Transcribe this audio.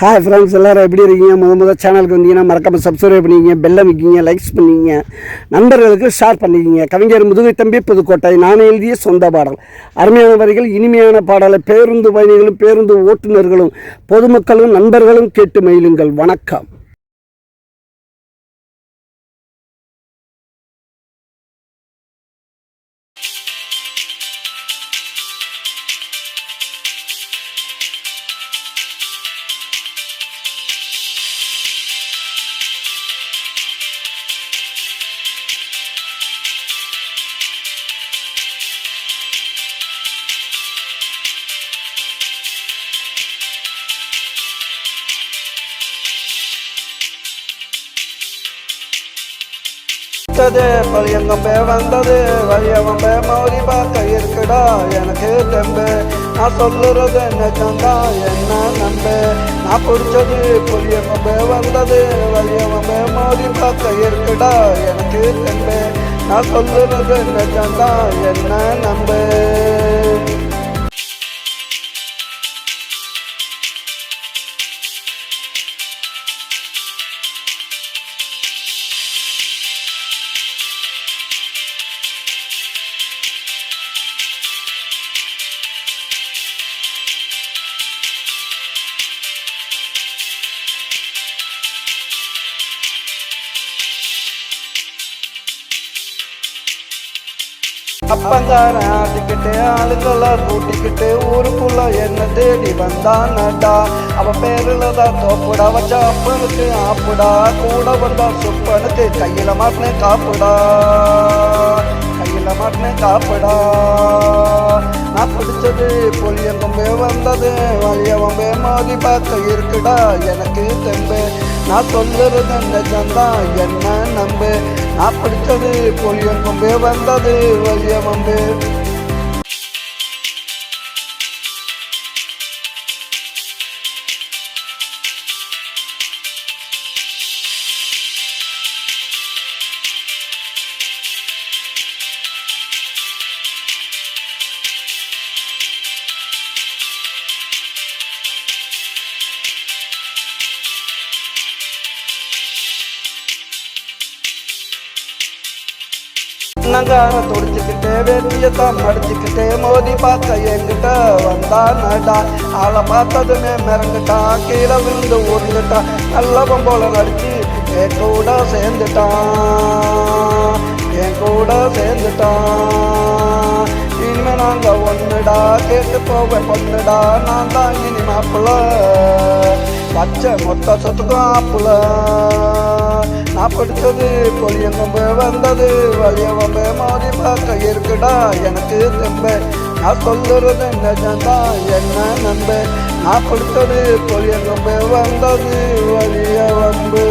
Hi friends, எல்லோரும் எப்படி இருக்கீங்க? முதல் சேனலுக்கு வந்தீங்கன்னா மறக்காமல் சப்ஸ்கிரைப் பண்ணிக்கிங்க, பெல்லை வைக்கிங்க, லைக்ஸ் பண்ணிக்கிங்க, நண்பர்களுக்கு ஷேர் பண்ணிக்கிங்க. கவிஞர் முதுகை தம்பி புதுக்கோட்டை. நான் எழுதிய சொந்த பாடல். அருமையான வரிகள், இனிமையான பாடலை பேருந்து பயணிகளும் பேருந்து ஓட்டுநர்களும் பொதுமக்களும் நண்பர்களும் கேட்டு மகிழுங்கள். வணக்கம். பழியங்கம்பே வந்தது வழியவம்பே மௌரி பார்க்க இருக்குடா எனக்கு தெம்பு. நான் சொல்லுறது என்ன சந்தா என்ன நம்பு. நான் பிடிச்சது புளியங்கம்பே வந்தது வழியவம்பே மௌரி பார்க்க இருக்குடா எனக்கு தெம்பு. நான் சொல்லுறது என்ன சந்தா என்ன நம்பு. அப்பங்கார ஆட்டிக்கிட்டு ஆளுங்கெல்லாம் கூட்டிக்கிட்டு ஊருக்குள்ள என்ன தேடி வந்தானடா. அவன் பேருல தான் தோப்புடா வச்ச அப்பனுக்கு ஆப்புடா. கூட வந்தா சுப்பனுக்கு கையில மாட்டினே காப்புடா, கையில மாட்டினே காப்புடா. நான் பிடிச்சது புளியங்கம்பே வந்தது வழியவம்பே மோதி பார்க்க இருக்குடா எனக்கு தெம்பு. நான் சொல்லுறது நிஜம்தான் என்ன நம்பு. நான் பிடிச்சது புளியங்கம்பே வந்தது வழியவம்பே. நங்கார துடிச்சுக்கிட்டே வேட்டியத்தான் மடிச்சுக்கிட்டே மோதி பார்க்க என்கிட்ட வந்தானடா. ஆளை பார்த்ததுமே மிரண்டுட்டான், கீழே விழுந்து ஊர்ந்துட்டான். நல்லவன் போல நடிச்சு என் கூட சேர்ந்துட்டான், என் கூட சேர்ந்துட்டான். இனிமே நாங்க ஒன்னுடா, கேட்டு போவேன் பொண்ணுடா. நான் தான் இனி மாப்பிள்ள பச்சை மொத்த சொத்துக்கும் ஆப்புல. நான் படித்தது புளியங்கம்பே வந்தது வழியவம்பே மோதி பார்க்க இருக்குடா எனக்கு தெம்பு. நான் சொல்லுறது நிஜம்தான் என்ன நம்பு. நான் படித்தது புளியங்கம்பே வந்தது வழியவம்பு.